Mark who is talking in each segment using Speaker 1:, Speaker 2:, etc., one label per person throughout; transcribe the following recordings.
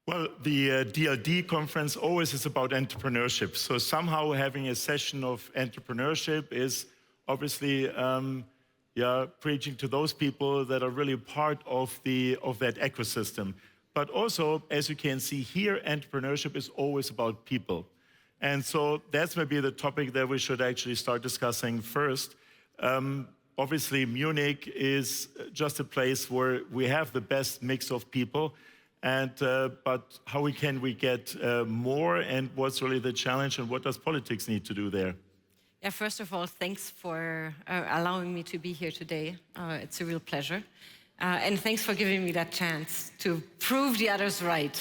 Speaker 1: Well, the DLD conference always is about entrepreneurship. So somehow having a session of entrepreneurship is obviously preaching to those people that are really part of that ecosystem. But also, as you can see here, entrepreneurship is always about people. And so that's maybe the topic that we should actually start discussing first. Obviously, Munich is just a place where we have the best mix of people. And but how can we get more, and what's really the challenge, and what does politics need to do there?
Speaker 2: Yeah, first of all, thanks for allowing me to be here today. It's a real pleasure. And thanks for giving me that chance to prove the others right.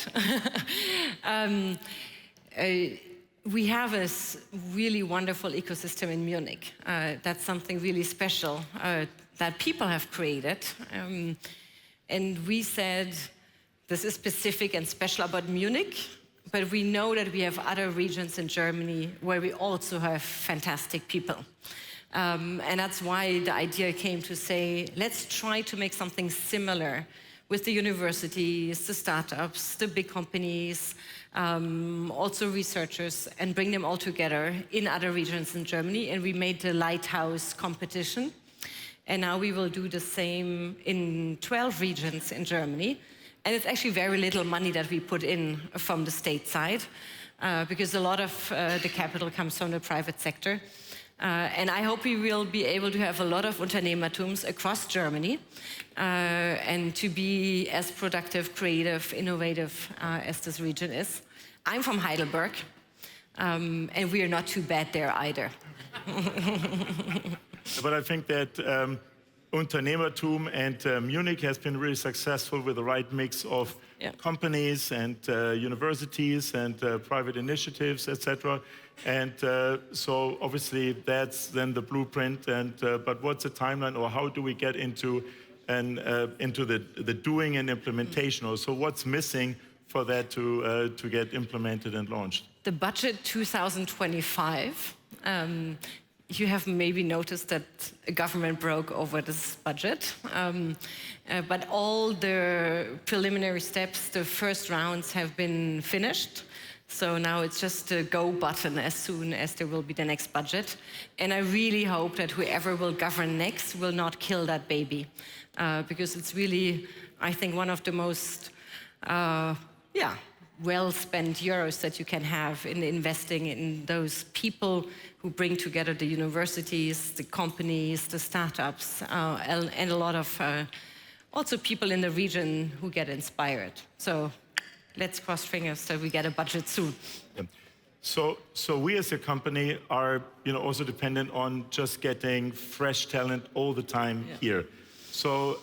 Speaker 2: We have a really wonderful ecosystem in Munich. That's something really special that people have created. And we said, this is specific and special about Munich, but we know that we have other regions in Germany where we also have fantastic people. And that's why the idea came to say, let's try to make something similar with the universities, the startups, the big companies, also researchers, and bring them all together in other regions in Germany. And we made the Lighthouse competition. And now we will do the same in 12 regions in Germany. And it's actually very little money that we put in from the state side, because a lot of the capital comes from the private sector. And I hope we will be able to have a lot of UnternehmerTUMs across Germany and to be as productive, creative, innovative as this region is. I'm from Heidelberg, and we are not too bad there either.
Speaker 1: But I think that UnternehmerTUM and Munich has been really successful with the right mix of companies and universities and private initiatives, etc. And so obviously that's then the blueprint. And but what's the timeline, or how do we get into the doing and implementation? Or so what's missing for that to get implemented and launched?
Speaker 2: The budget 2025. You have maybe noticed that a government broke over this budget, but all the preliminary steps, the first rounds have been finished. So now it's just a go button as soon as there will be the next budget. And I really hope that whoever will govern next will not kill that baby, because it's really, I think, one of the most, well-spent euros that you can have in investing in those people who bring together the universities, the companies, the startups, and a lot of also people in the region who get inspired. So let's cross fingers that we get a budget soon.
Speaker 1: Yeah. So we as a company are also dependent on just getting fresh talent all the time here. So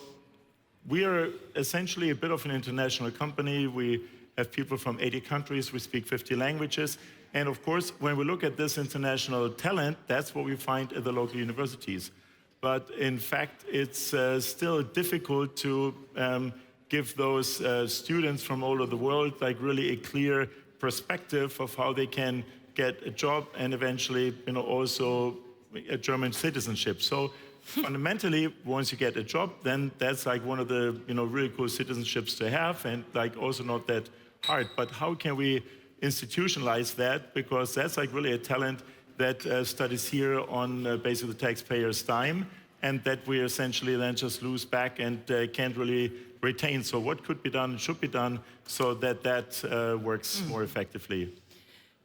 Speaker 1: we are essentially a bit of an international company. We have people from 80 countries, we speak 50 languages. And of course, when we look at this international talent, that's what we find at the local universities. But in fact, it's still difficult to give those students from all over the world like really a clear perspective of how they can get a job and eventually also a German citizenship. So fundamentally, once you get a job, then that's like one of the really cool citizenships to have, and like also not that hard. But how can we institutionalize that? Because that's like really a talent that studies here on basically the taxpayers' time, and that we essentially then just lose back and can't really retain. So what could be done, should be done, so that that works more effectively?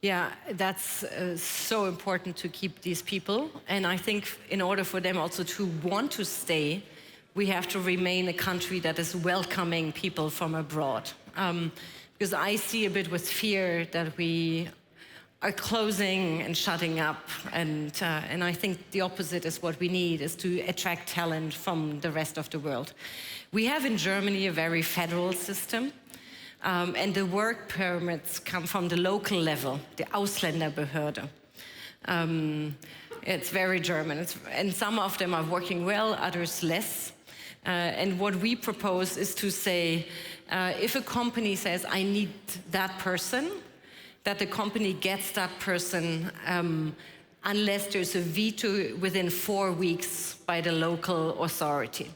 Speaker 2: Yeah, that's so important to keep these people. And I think in order for them also to want to stay, we have to remain a country that is welcoming people from abroad. Because I see a bit with fear that we are closing and shutting up. And I think the opposite is what we need, is to attract talent from the rest of the world. We have in Germany a very federal system. And the work permits come from the local level, the Ausländerbehörde. It's very German. And some of them are working well, others less. And what we propose is to say, if a company says, I need that person, that the company gets that person unless there's a veto within 4 weeks by the local authority.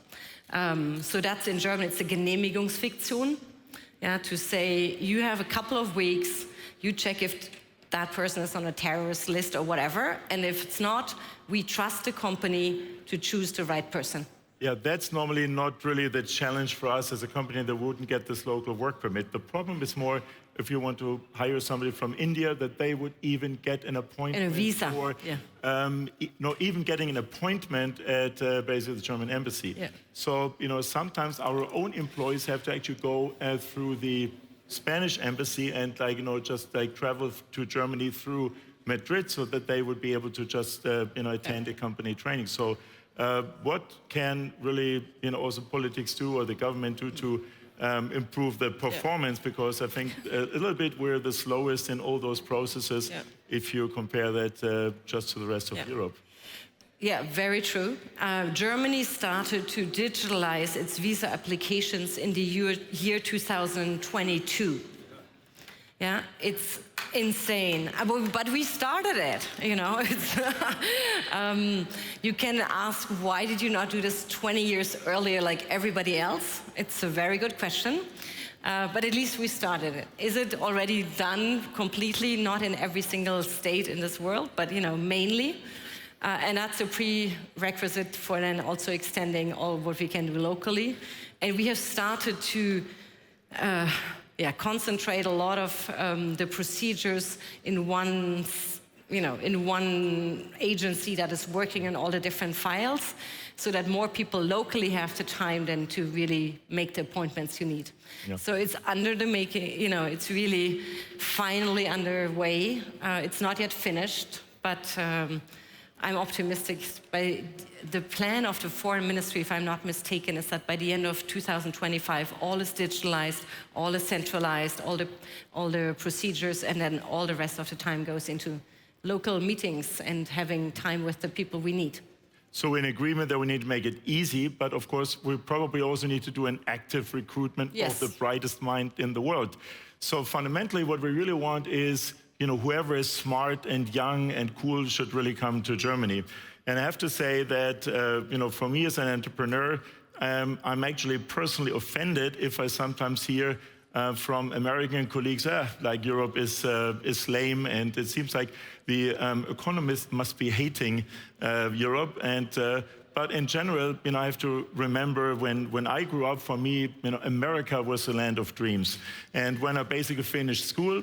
Speaker 2: So that's in German, it's a Genehmigungsfiktion. yeah, to say, you have a couple of weeks, you check if that person is on a terrorist list or whatever, and if it's not, we trust the company to choose the right person.
Speaker 1: Yeah, that's normally not really the challenge for us as a company that wouldn't get this local work permit. The problem is more if you want to hire somebody from India, that they would even get an appointment.
Speaker 2: And a visa,
Speaker 1: or,
Speaker 2: yeah.
Speaker 1: even getting an appointment at basically the German embassy.
Speaker 2: Yeah.
Speaker 1: So, sometimes our own employees have to actually go through the Spanish embassy and just travel to Germany through Madrid so that they would be able to just attend a company training. So what can really also politics do or the government do to improve the performance? Because I think a little bit we're the slowest in all those processes if you compare that just to the rest of Europe.
Speaker 2: Yeah, very true. Germany started to digitalize its visa applications in the year 2022. Yeah, it's insane. But we started it, It's, you can ask, why did you not do this 20 years earlier like everybody else? It's a very good question. But at least we started it. Is it already done completely? Not in every single state in this world, but mainly. And that's a prerequisite for then also extending all what we can do locally. And we have started to concentrate a lot of the procedures in one, in one agency that is working on all the different files, so that more people locally have the time then to really make the appointments you need. Yeah. So it's under the making, it's really finally underway. It's not yet finished, but I'm optimistic. By the plan of the Foreign Ministry, if I'm not mistaken, is that by the end of 2025, all is digitalized, all is centralized, all the procedures, and then all the rest of the time goes into local meetings and having time with the people we need.
Speaker 1: So we're in agreement that we need to make it easy, but of course we probably also need to do an active recruitment of the brightest mind in the world. So fundamentally what we really want is whoever is smart and young and cool should really come to Germany. And I have to say that, for me as an entrepreneur, I'm actually personally offended if I sometimes hear from American colleagues, like Europe is lame, and it seems like the economists must be hating Europe. But in general, I have to remember when I grew up, for me, America was the land of dreams. And when I basically finished school,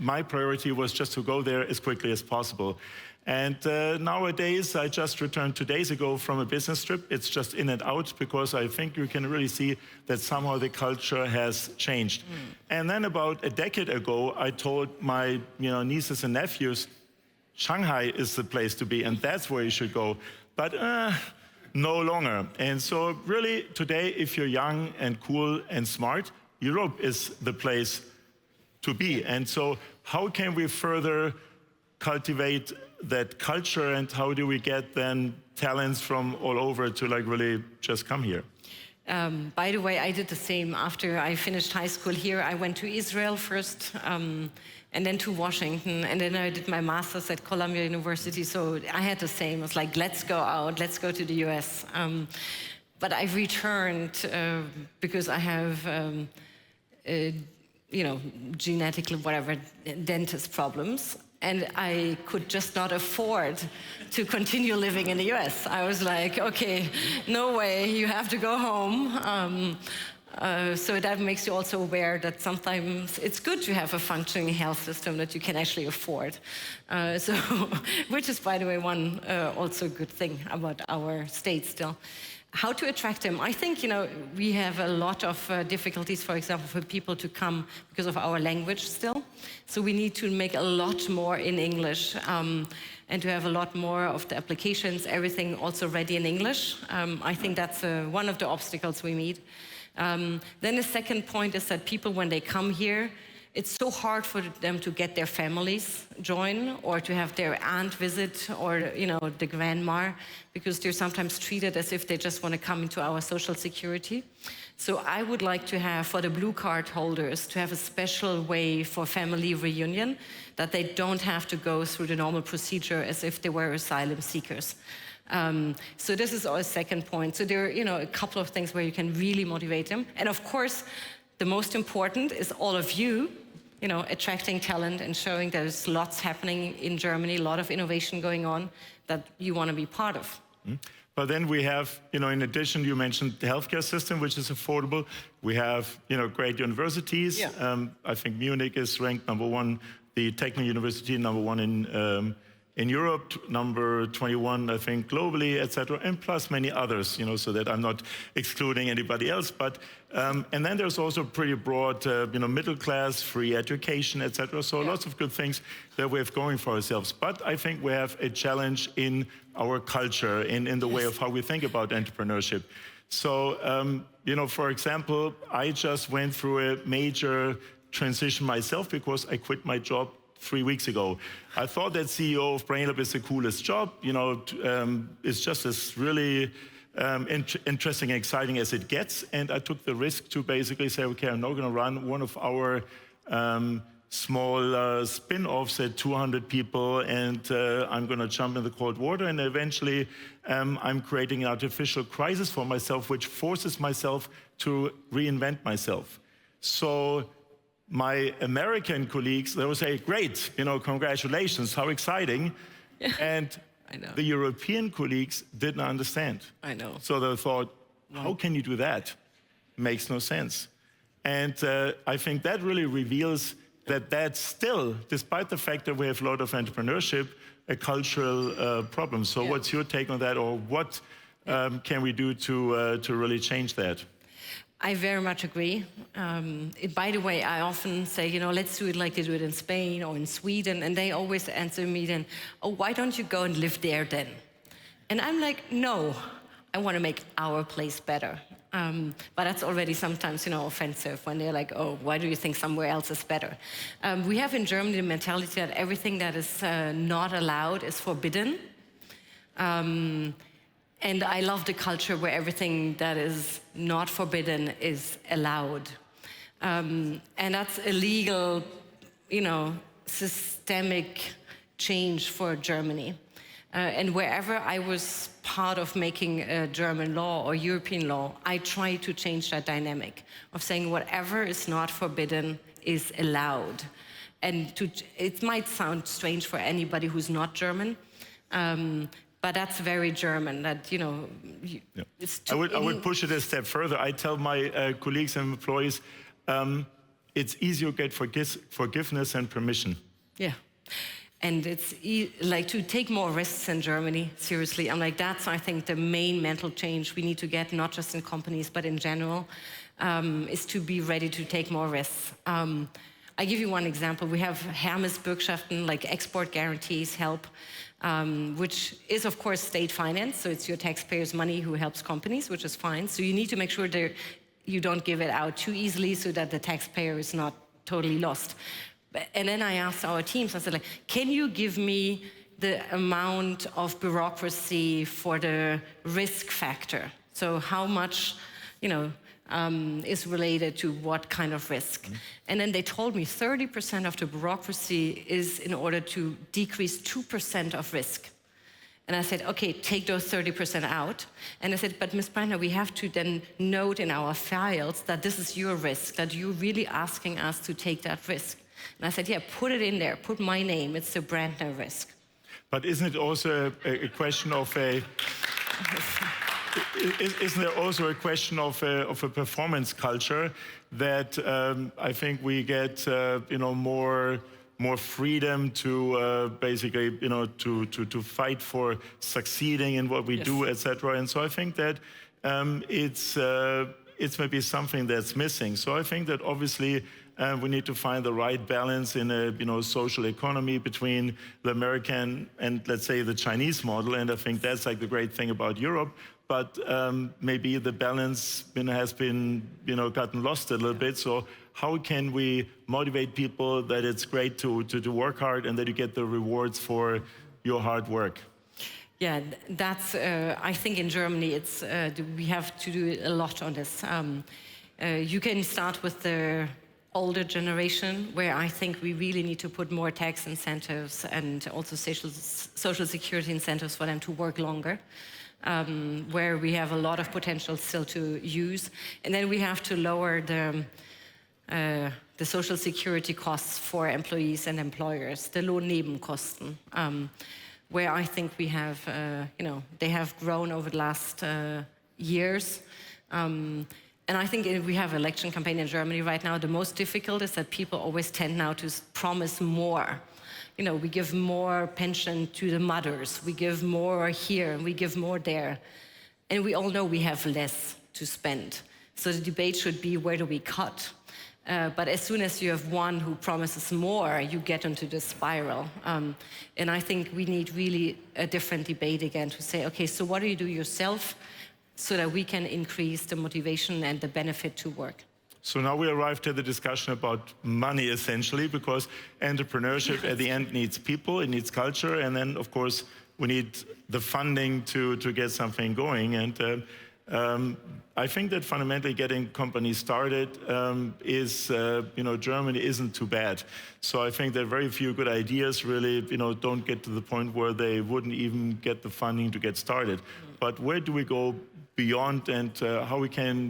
Speaker 1: my priority was just to go there as quickly as possible. And nowadays, I just returned 2 days ago from a business trip. It's just in and out, because I think you can really see that somehow the culture has changed. And then about a decade ago, I told my nieces and nephews, Shanghai is the place to be, and that's where you should go. But no longer. And so really today, if you're young and cool and smart, Europe is the place to be. And so how can we further cultivate that culture, and how do we get then talents from all over to really just come here?
Speaker 2: By the way, I did the same. After I finished high school here, I went to Israel first, and then to Washington, and then I did my master's at Columbia University. So I had the same. I was like, let's go out, let's go to the US. But I returned because I have genetically, whatever, dentist problems. And I could just not afford to continue living in the US. I was like, okay, no way, you have to go home. So that makes you also aware that sometimes it's good to have a functioning health system that you can actually afford. Which is, by the way, one also good thing about our state still. How to attract them? I think, we have a lot of difficulties, for example, for people to come because of our language still. So we need to make a lot more in English and to have a lot more of the applications, everything also ready in English. I think that's one of the obstacles we meet. Then the second point is that people, when they come here, it's so hard for them to get their families join, or to have their aunt visit, or the grandma, because they're sometimes treated as if they just want to come into our social security. So I would like to have, for the blue card holders, to have a special way for family reunion, that they don't have to go through the normal procedure as if they were asylum seekers. So this is our second point. So there are a couple of things where you can really motivate them. And of course, the most important is all of you, attracting talent and showing there's lots happening in Germany, a lot of innovation going on that you want to be part of.
Speaker 1: But then we have, in addition, you mentioned the healthcare system, which is affordable. We have, great universities.
Speaker 2: Yeah.
Speaker 1: I think Munich is ranked #1, the Technical University #1 in Europe, number 21, I think, globally, etc., and plus many others, so that I'm not excluding anybody else. But and then there's also pretty broad, middle class, free education, etc. So lots of good things that we have going for ourselves. But I think we have a challenge in our culture, in the way of how we think about entrepreneurship. So, for example, I just went through a major transition myself because I quit my job 3 weeks ago. I thought that CEO of Brainlab is the coolest job. It's just as really interesting and exciting as it gets. And I took the risk to basically say, okay, I'm now going to run one of our small spin-offs at 200 people, and I'm going to jump in the cold water. And eventually, I'm creating an artificial crisis for myself, which forces myself to reinvent myself. So my American colleagues, they will say, great, congratulations, how exciting. Yeah, and
Speaker 2: I know.
Speaker 1: The European colleagues didn't understand.
Speaker 2: I know.
Speaker 1: So they thought, how can you do that? Makes no sense. And I think that really reveals that that's still, despite the fact that we have a lot of entrepreneurship, a cultural problem. So what's your take on that, or what can we do to really change that?
Speaker 2: I very much agree. By the way, I often say, let's do it like they do it in Spain or in Sweden, and they always answer me then, oh, why don't you go and live there then? And I'm like, no, I want to make our place better. But that's already sometimes, offensive when they're like, oh, why do you think somewhere else is better? We have in Germany the mentality that everything that is not allowed is forbidden. And I love the culture where everything that is not forbidden is allowed. And that's a legal, systemic change for Germany. And wherever I was part of making a German law or European law, I try to change that dynamic of saying whatever is not forbidden is allowed. And it might sound strange for anybody who's not German, but that's very German, that, it's
Speaker 1: I would push it a step further. I tell my colleagues and employees, it's easier to get forgiveness and permission.
Speaker 2: Yeah. And it's like to take more risks in Germany, seriously. I'm like, that's, I think, the main mental change we need to get, not just in companies, but in general, is to be ready to take more risks. I give you one example. We have Hermes-Bürgschaften, like export guarantees help, which is, of course, state finance. So it's your taxpayers' money who helps companies, which is fine. So you need to make sure that you don't give it out too easily so that the taxpayer is not totally lost. And then I asked our teams, I said, like, can you give me the amount of bureaucracy for the risk factor? So how much, is related to what kind of risk? Mm-hmm. And then they told me 30% of the bureaucracy is in order to decrease 2% of risk. And I said, okay, take those 30% out. And I said, but Ms. Brantner, we have to then note in our files that this is your risk, that you're really asking us to take that risk. And I said, yeah, put it in there, put my name, it's the Brantner risk.
Speaker 1: But isn't it also a question of isn't there also a question of a performance culture that I think we get, more freedom to basically, to fight for succeeding in what we do, etc. And so I think that it's maybe something that's missing. So I think that obviously we need to find the right balance in a social economy between the American and, let's say, the Chinese model. And I think that's like the great thing about Europe. But maybe the balance has been gotten lost a little bit. So how can we motivate people that it's great to work hard and that you get the rewards for your hard work?
Speaker 2: Yeah, that's, I think in Germany, it's, we have to do a lot on this. You can start with the older generation, where I think we really need to put more tax incentives and also social security incentives for them to work longer, where we have a lot of potential still to use. And then we have to lower the social security costs for employees and employers, the Lohnnebenkosten, where I think we have, they have grown over the last years. And I think we have an election campaign in Germany right now. The most difficult is that people always tend now to promise more. We give more pension to the mothers, we give more here, and we give more there. And we all know we have less to spend. So the debate should be, where do we cut? But as soon as you have one who promises more, you get into this spiral. And I think we need really a different debate again to say, okay, so what do you do yourself so that we can increase the motivation and the benefit to work?
Speaker 1: So now we arrived at the discussion about money, essentially, because entrepreneurship at the end needs people, it needs culture, and then, of course, we need the funding to get something going. And I think that fundamentally getting companies started is, Germany isn't too bad. So I think that very few good ideas really, don't get to the point where they wouldn't even get the funding to get started. But where do we go beyond, and how we can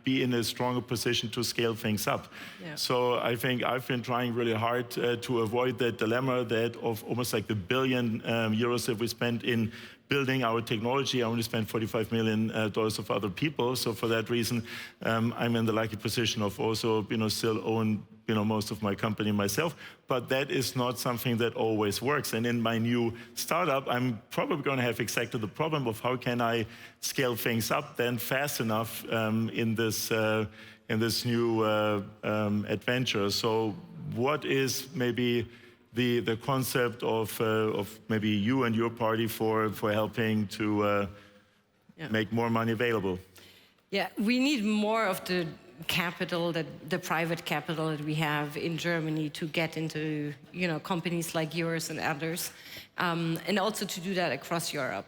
Speaker 1: be in a stronger position to scale things up?
Speaker 2: Yeah.
Speaker 1: So I think I've been trying really hard to avoid that dilemma that of almost like the billion euros that we spent in building our technology. I only spent $45 million of other people. So for that reason, I'm in the lucky position of also, still own, most of my company myself. But that is not something that always works. And in my new startup, I'm probably going to have exactly the problem of how can I scale things up then fast enough in this new adventure. So what is maybe the concept of maybe you and your party for helping to make more money available?
Speaker 2: Yeah, we need more of the capital, the private capital that we have in Germany to get into, companies like yours and others, and also to do that across Europe.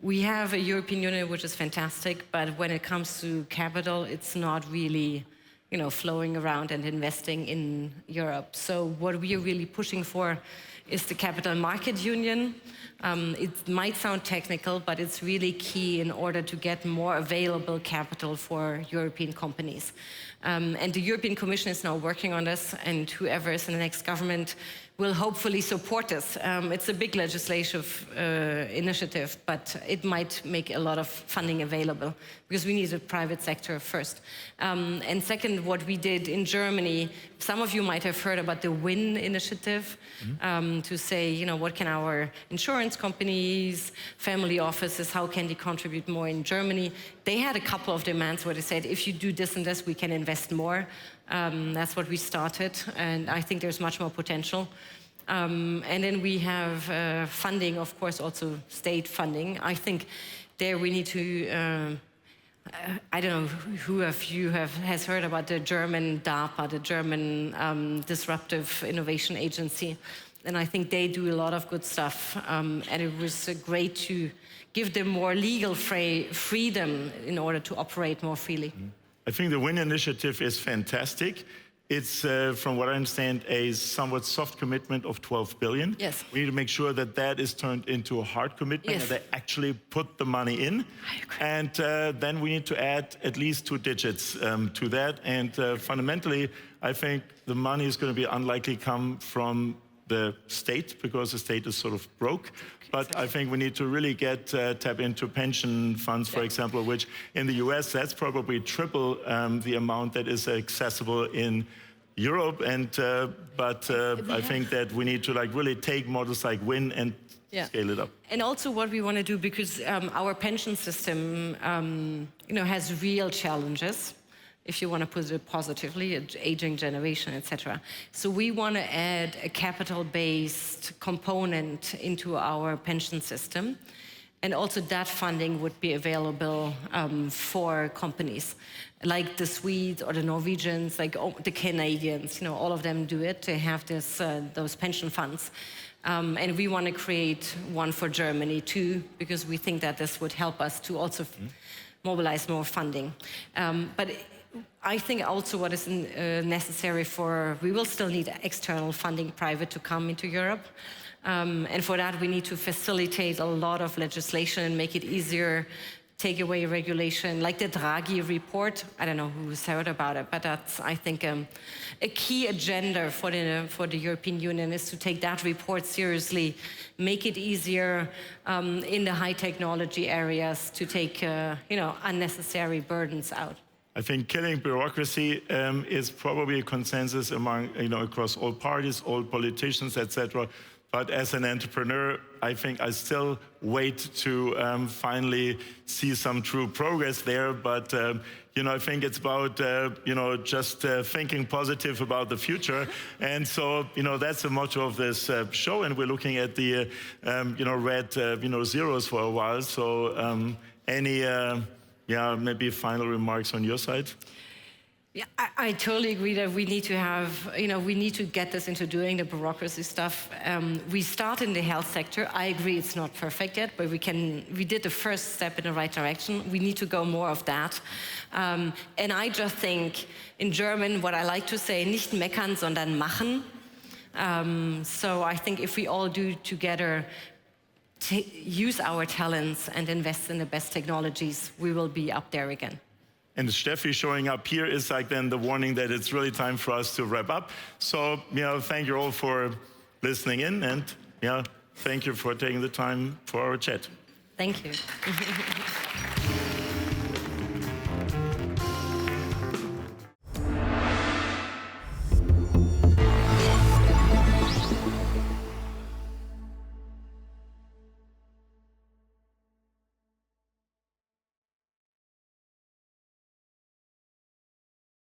Speaker 2: We have a European Union which is fantastic, but when it comes to capital, it's not really flowing around and investing in Europe. So what we are really pushing for is the Capital Market Union. It might sound technical, but it's really key in order to get more available capital for European companies. And the European Commission is now working on this, and whoever is in the next government will hopefully support this. It's a big legislative initiative, but it might make a lot of funding available because we need the private sector first. And second, what we did in Germany, some of you might have heard about the WIN initiative, to say, what can our insurance companies, family offices, how can they contribute more in Germany? They had a couple of demands where they said, if you do this and this, we can invest more. That's what we started, and I think there's much more potential. And then we have funding, of course, also state funding. I think there we need to, I don't know who of you has heard about the German DARPA, the German Disruptive Innovation Agency. And I think they do a lot of good stuff. And it was great to give them more legal freedom in order to operate more freely.
Speaker 1: I think the WIN initiative is fantastic. It's, from what I understand, a somewhat soft commitment of 12 billion.
Speaker 2: Yes.
Speaker 1: We need to make sure that that is turned into a hard commitment,
Speaker 2: yes,
Speaker 1: and they actually put the money in.
Speaker 2: I agree.
Speaker 1: And then we need to add at least 2 digits to that. And fundamentally, I think the money is going to be unlikely to come from the state, because the state is sort of broke. But I think we need to really tap into pension funds, for example, which in the US, that's probably triple the amount that is accessible in Europe. And I think that we need to really take models like WIN and scale it up. And
Speaker 2: also what we want to do, because our pension system, has real challenges, if you want to put it positively, aging generation, etc. So we want to add a capital-based component into our pension system. And also that funding would be available for companies, like the Swedes or the Norwegians, like the Canadians, all of them do it. They have those pension funds. And we want to create one for Germany too, because we think that this would help us to also mobilize more funding. But I think also what is necessary we will still need external funding, private, to come into Europe. And for that, we need to facilitate a lot of legislation and make it easier take away regulation, like the Draghi report. I don't know who's heard about it, but that's, I think, a key agenda for the European Union is to take that report seriously, make it easier in the high technology areas to take unnecessary burdens out.
Speaker 1: I think killing bureaucracy is probably a consensus among, across all parties, all politicians, etc. But as an entrepreneur, I think I still wait to finally see some true progress there. But I think it's about just thinking positive about the future. And so that's the motto of this show. And we're looking at the red zeros for a while. So any maybe final remarks on your side?
Speaker 2: Yeah, I totally agree that we need to have, we need to get this into doing the bureaucracy stuff. We start in the health sector. I agree it's not perfect yet, but we did the first step in the right direction. We need to go more of that. And I just think, in German, what I like to say, nicht meckern, sondern machen. So I think if we all do together, use our talents and invest in the best technologies, we will be up there again.
Speaker 1: And Steffi showing up here is like then the warning that it's really time for us to wrap up. So, thank you all for listening in, and thank you for taking the time for our chat.
Speaker 2: Thank you.